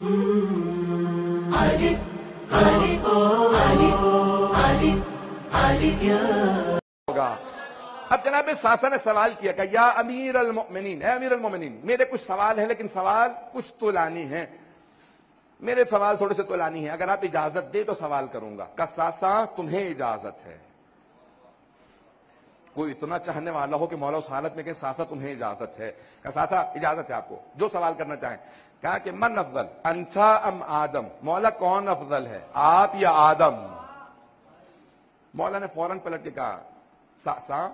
اب جناب ساسا نے سوال کیا کہ یا امیر المؤمنین، اے امیر المؤمنین، میرے کچھ سوال ہیں لیکن سوال کچھ طولانی ہیں، میرے سوال تھوڑے سے طولانی ہیں، اگر آپ اجازت دے تو سوال کروں گا۔ کہ ساسا تمہیں اجازت ہے؟ کوئی اتنا چاہنے والا ہو کہ مولا اس حالت میں کہ ساسا تمہیں اجازت ہے؟ کہ ساسا اجازت ہے آپ کو جو سوال کرنا چاہیں۔ کہا کہ من افضل انتا ام آدم، مولا کون افضل ہے، آپ یا آدم؟ مولا نے فوراً پلٹ کے کہا ساسا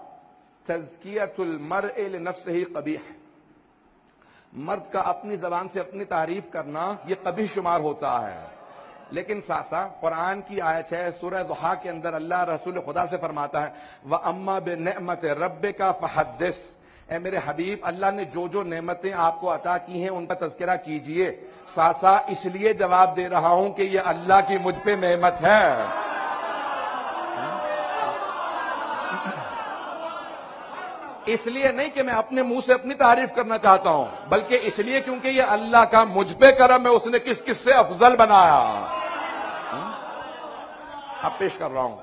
تزکیۃ المرء لنفسہ قبیح، مرد کا اپنی زبان سے اپنی تعریف کرنا یہ قبیح شمار ہوتا ہے، لیکن ساسا قرآن کی آیت ہے سورہ ضحیٰ کے اندر اللہ رسول خدا سے فرماتا ہے وَأَمَّا بِنِعْمَةِ رَبِّكَ فَحَدِّثْ، اے میرے حبیب اللہ نے جو جو نعمتیں آپ کو عطا کی ہیں ان کا تذکرہ کیجئے۔ ساسا اس لیے جواب دے رہا ہوں کہ یہ اللہ کی مجھ پہ نعمت ہے، اس لیے نہیں کہ میں اپنے منہ سے اپنی تعریف کرنا چاہتا ہوں، بلکہ اس لیے کیونکہ یہ اللہ کا مجھ پہ کرم ہے، اس نے کس کس سے افضل بنایا۔ اب پیش کر رہا ہوں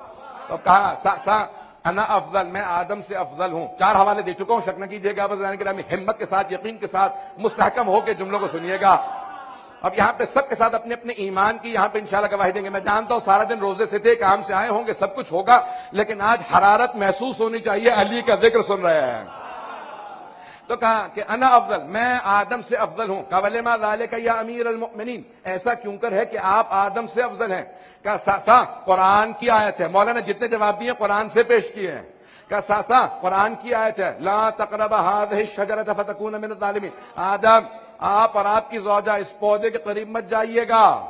تو کہا ساسا انا افضل، میں آدم سے افضل ہوں۔ 4 حوالے دے چکا ہوں، شک نہ کیجیے گا، ہمت کے ساتھ یقین کے ساتھ مستحکم ہو کے جملوں کو سنیے گا۔ اب یہاں پہ سب کے ساتھ اپنے اپنے ایمان کی یہاں پہ انشاءاللہ گواہی دیں گے۔ میں جانتا ہوں سارا دن روزے سے تھے، کام سے آئے ہوں گے، سب کچھ ہوگا، لیکن آج حرارت محسوس ہونی چاہیے، علی کا ذکر سن رہے ہیں۔ تو کہا کہ انا افضل، میں آدم سے افضل ہوں۔ کہا وَلِمَا ذَلِكَ یا امیر المؤمنین، ایسا کیوں کر ہے کہ آپ آدم سے افضل ہیں؟ کہا ساسا قرآن کی آیت ہے، مولانا جتنے جواب دیے قرآن سے پیش کیے ہیں۔ کہا ساسا قرآن کی آیت ہے لا تقرب هذه الشجرة فتكون من الظالمین، آدم آپ اور آپ کی زوجہ اس پودے کے قریب مت جائیے گا،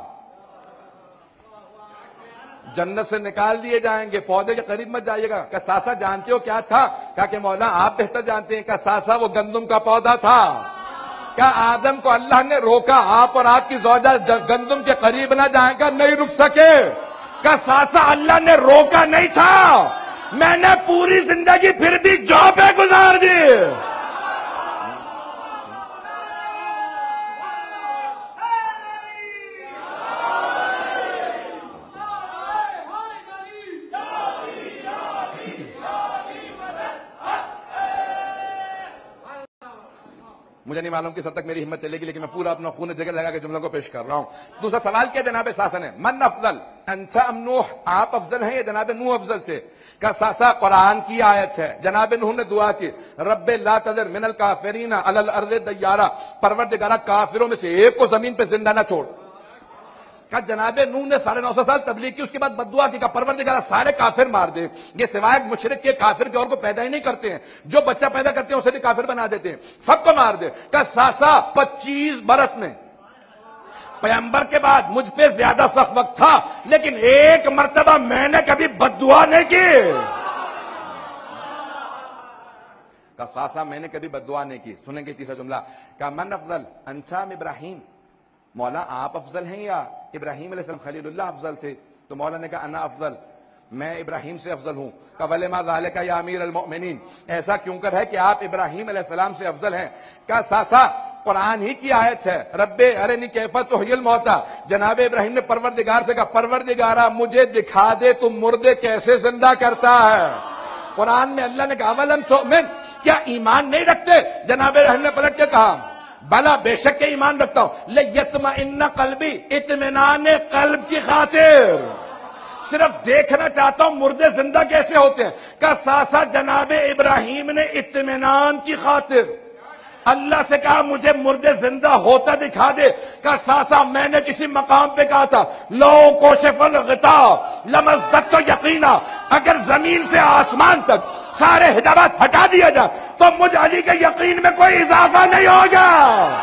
جنت سے نکال دیے جائیں گے، پودے کے قریب مت جائیے گا۔ کہ ساسا جانتے ہو کیا تھا؟ کہا کہ مولا آپ بہتر جانتے ہیں۔ کہ ساسا وہ گندم کا پودا تھا۔ کیا آدم کو اللہ نے روکا آپ اور آپ کی زوجہ گندم کے قریب نہ جائیں گا؟ نہیں رک سکے۔ کہ ساسا اللہ نے روکا نہیں تھا، میں نے پوری زندگی پھر بھی جاب پہ گزار دی۔ مجھے نہیں معلوم کس حد تک میری ہمت چلے گی، لیکن میں پورا اپنا خون جگر لگا کے جملوں کو پیش کر رہا ہوں۔ دوسرا سوال کیا جناب ساسا نے، من افضل انت ام نوح، آپ افضل ہیں یا جناب نوح افضل تھے؟ کہ ساسا قرآن کی آیت ہے، جناب نوح نے دعا کی رب لا تذر من الکافرین علی الارض دیارا، پروردگارہ کافروں میں سے ایک کو زمین پہ زندہ نہ چھوڑ۔ کہ جناب نوح نے 950 سال تبلیغ کی، اس کے بعد بددعا کی کہ پروردگارہ سارے کافر مار دے، یہ سوائے مشرک کے کافر کے اور کو پیدا ہی نہیں کرتے ہیں، جو بچہ پیدا کرتے ہیں اسے بھی کافر بنا دیتے ہیں، سب کو مار دے۔ کہ ساسا 25 برس میں پیغمبر کے بعد مجھ پہ زیادہ سخت وقت تھا، لیکن ایک مرتبہ میں نے کبھی بددعا نہیں کی۔ کہ ساسا میں نے کبھی بددعا نہیں کی۔ سنیں گے تیسرا جملہ، کہ من افضل انت ام ابراہیم، مولا آپ افضل ہیں یا ابراہیم علیہ السلام خلیل اللہ افضل تھے؟ تو مولا نے کہا انا افضل، میں ابراہیم سے افضل ہوں۔ کہ وَلِمَا ذَلِكَ یا امیر المؤمنین، ایسا کیوں کر ہے کہ آپ ابراہیم علیہ السلام سے افضل ہیں؟ کہ ساسا قرآن ہی کی آیت ہے رب ارنی کیف تحیی الموتیٰ، جناب ابراہیم نے پروردگار سے کہا پروردگارہ مجھے دکھا دے تم مردے کیسے زندہ کرتا ہے۔ قرآن میں اللہ نے کہا اولم تؤمن، کیا ایمان نہیں رکھتے؟ جناب ابراہیم نے پلٹ کے کہا بلا بے شک کے ایمان رکھتا ہوں، لیطمئن قلبی، اطمینان قلب کی خاطر، صرف دیکھنا چاہتا ہوں مردے زندہ کیسے ہوتے ہیں۔ کہ ساسا جناب ابراہیم نے اطمینان کی خاطر اللہ سے کہا مجھے مردے زندہ ہوتا دکھا دے۔ کہ ساسا میں نے کسی مقام پہ کہا تھا لو کوشف الغطاء لمزددت یقینا، اگر زمین سے آسمان تک سارے حجابات ہٹا دیا جائے تو مجھ علی کے یقین میں کوئی اضافہ نہیں ہوگا۔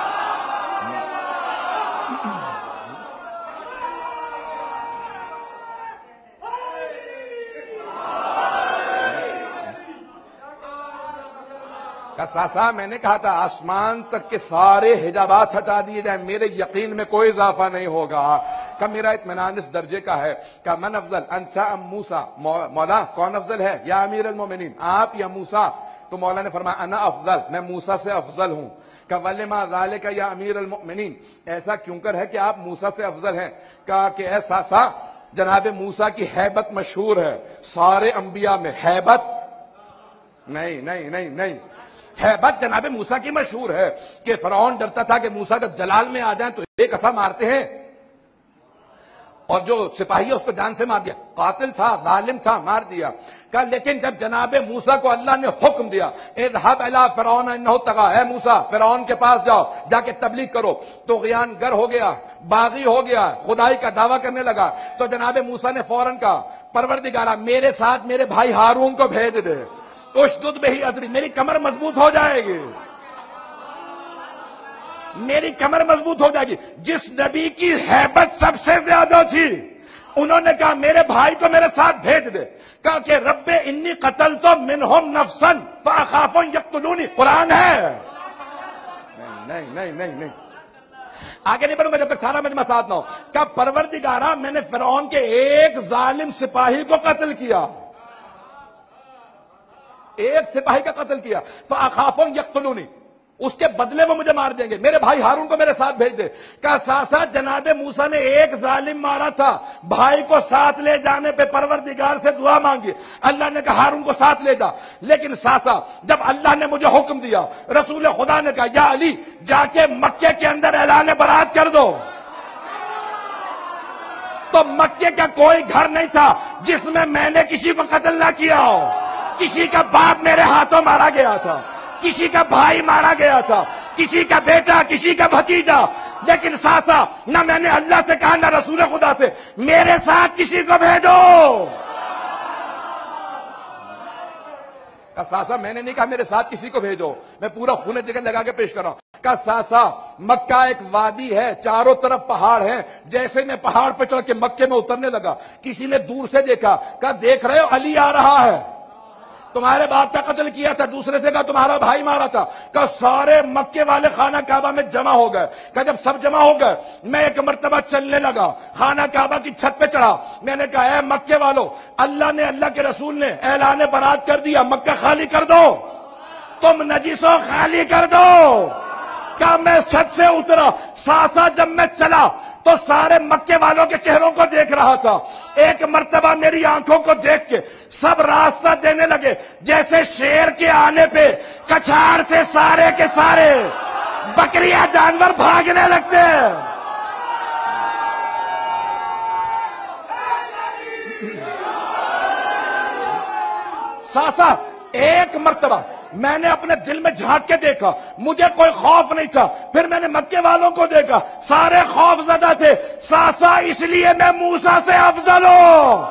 ساسا میں نے کہا تھا آسمان تک کے سارے حجابات ہٹا دیے جائیں میرے یقین میں کوئی اضافہ نہیں ہوگا۔ کہ میرا اطمینان اس درجے کا ہے۔ کہ من افضل انت ام موسیٰ، مولا کون افضل ہے یا امیر المومنین، آپ یا موسیٰ؟ تو مولا نے فرمایا انا افضل، میں موسیٰ سے افضل ہوں۔ کہ وَلِمَا ذَلِكَ یا امیر المؤمنین، ایسا کیوں کر ہے کہ آپ موسیٰ سے افضل ہیں؟ کہا کہ اے ساسا، جناب موسیٰ کی ہیبت مشہور ہے سارے انبیاء میں، ہیبت نہیں ہیبت جناب موسیٰ کی مشہور ہے کہ فرعون ڈرتا تھا کہ موسیٰ جب جلال میں آ جائیں تو ایک ایسا مارتے ہیں، اور جو سپاہی ہے اس کو جان سے مار دیا، قاتل تھا، ظالم تھا، مار دیا۔ کہ لیکن جب جناب موسیٰ کو اللہ نے حکم دیا اذهب الى فرعون انه طغى، اے موسیٰ فرعون کے پاس جاؤ، جا کے تبلیغ کرو، تو طغیان گر ہو گیا، باغی ہو گیا، خدائی کا دعویٰ کرنے لگا، تو جناب موسیٰ نے فوراً کہا پروردگارا میرے ساتھ میرے بھائی ہارون کو بھیج دے، اشدد بہ اذری، میری کمر مضبوط ہو جائے گی، میری کمر مضبوط ہو جائے گی۔ جس نبی کی ہیبت سب سے زیادہ تھی انہوں نے کہا میرے بھائی کو میرے ساتھ بھیج دے، کہا کہ رب انی قتلت منہم نفسا فاخاف ان یقتلونی، قرآن ہے۔ نہیں آگے نہیں بڑھوں گا جب تک سارا مجمع ساتھ نہ ہو۔ کہا پروردگارا میں نے فرعون کے ایک ظالم سپاہی کو قتل کیا، ایک سپاہی کا قتل کیا، فاخاف ان یقتلونی، اس کے بدلے وہ مجھے مار دیں گے، میرے بھائی ہارون کو میرے ساتھ بھیج دے۔ کہا ساسا جناب موسیٰ نے ایک ظالم مارا تھا، بھائی کو ساتھ لے جانے پہ پروردگار سے دعا مانگی، اللہ نے کہا ہارون کو ساتھ لے جا، لیکن ساسا جب اللہ نے مجھے حکم دیا، رسول خدا نے کہا یا علی جا کے مکے کے اندر اعلان برات کر دو، تو مکے کا کوئی گھر نہیں تھا جس میں نے کسی کو قتل نہ کیا ہو، کسی کا باپ میرے ہاتھوں مارا گیا تھا، کسی کا بھائی مارا گیا تھا، کسی کا بیٹا، کسی کا بھتیجا، لیکن ساسا نہ میں نے اللہ سے کہا نہ رسول خدا سے میرے ساتھ کسی کو بھیجو۔ ساسا میں نے نہیں کہا میرے ساتھ کسی کو بھیجو، میں پورا خون جگہ لگا کے پیش کر رہا ہوں۔ کہا ساسا مکہ ایک وادی ہے، چاروں طرف پہاڑ ہیں، جیسے میں پہاڑ پہ چڑھ کے مکے میں اترنے لگا کسی نے دور سے دیکھا، کہا دیکھ رہے ہو علی آ رہا ہے، تمہارے باپ کا قتل کیا تھا، دوسرے سے کہا تمہارا بھائی مارا تھا، کہ سارے مکے والے خانہ کعبہ میں جمع ہو گئے، کہ جب سب جمع ہو گئے میں ایک مرتبہ چلنے لگا، خانہ کعبہ کی چھت پہ چڑھا، میں نے کہا اے مکے والو، اللہ نے، اللہ کے رسول نے اعلان برات کر دیا، مکہ خالی کر دو، تم نجسوں خالی کر دو۔ کہا میں چھت سے اترا، ساسا جب میں چلا تو سارے مکے والوں کے چہروں کو دیکھ رہا تھا، ایک مرتبہ میری آنکھوں کو دیکھ کے سب راستہ دینے لگے، جیسے شیر کے آنے پہ کچھاڑ سے سارے کے سارے بکریاں جانور بھاگنے لگتے ہیں۔ ساسا ایک مرتبہ میں نے اپنے دل میں جھانک کے دیکھا، مجھے کوئی خوف نہیں تھا، پھر میں نے مکے والوں کو دیکھا سارے خوف زدہ تھے، ساسا اس لیے میں موسیٰ سے افضل ہوں،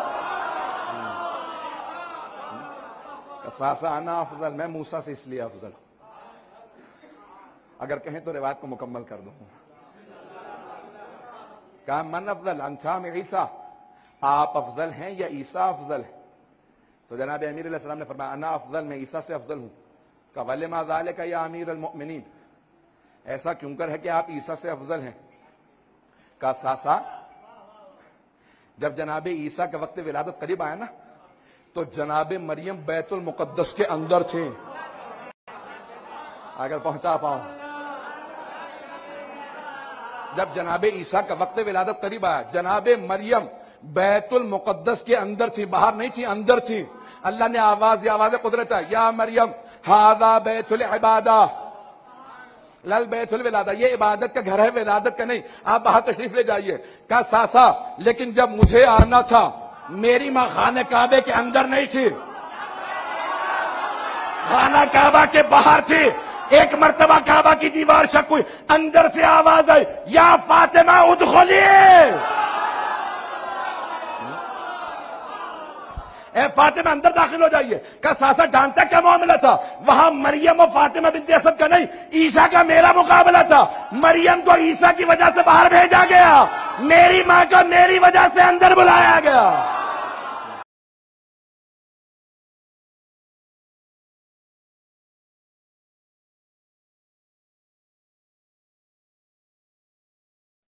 ساسا انا افضل، میں موسیٰ سے اس لیے افضل ہوں۔ اگر کہیں تو روایت کو مکمل کر دوں۔ کہا من افضل انسا میں عیسیٰ، آپ افضل ہیں یا عیسیٰ افضل ہے؟ تو جناب امیر علیہ السلام نے فرمایا انا افضل، میں عیسیٰ سے افضل ہوں۔ کہ وَلِمَا ذَلِكَ یا امیر المؤمنین، ایسا کیوں کر ہے کہ آپ عیسیٰ سے افضل ہیں؟ کہا ساسا جب جناب عیسیٰ کے وقت ولادت قریب آیا نا تو جناب مریم بیت المقدس کے اندر تھے، اگر پہنچا پاؤں، جب جناب عیسیٰ کا وقت ولادت قریب آیا جناب مریم بیت المقدس کے اندر تھی، باہر نہیں تھی، اندر تھی۔ اللہ نے آواز، یہ آواز قدرت ہے، یا مریم ھذا بیت العبادہ لل بیت الولادہ، یہ عبادت کا گھر ہے، ولادت کا نہیں، آپ باہر تشریف لے جائیے۔ کہا ساسا لیکن جب مجھے آنا تھا میری ماں خانہ کعبے کے اندر نہیں تھی، خانہ کعبہ کے باہر تھی۔ ایک مرتبہ کعبہ کی دیوار شک ہوئی، اندر سے آواز آئی یا فاطمہ ادخلی، اے فاطمہ اندر داخل ہو جائیے۔ کہا ساسا جانتا کیا معاملہ تھا؟ وہاں مریم و فاطمہ بنت اسد کا نہیں، عیسیٰ کا میرا مقابلہ تھا۔ مریم کو عیسیٰ کی وجہ سے باہر بھیجا گیا، میری ماں کو میری وجہ سے اندر بلایا گیا۔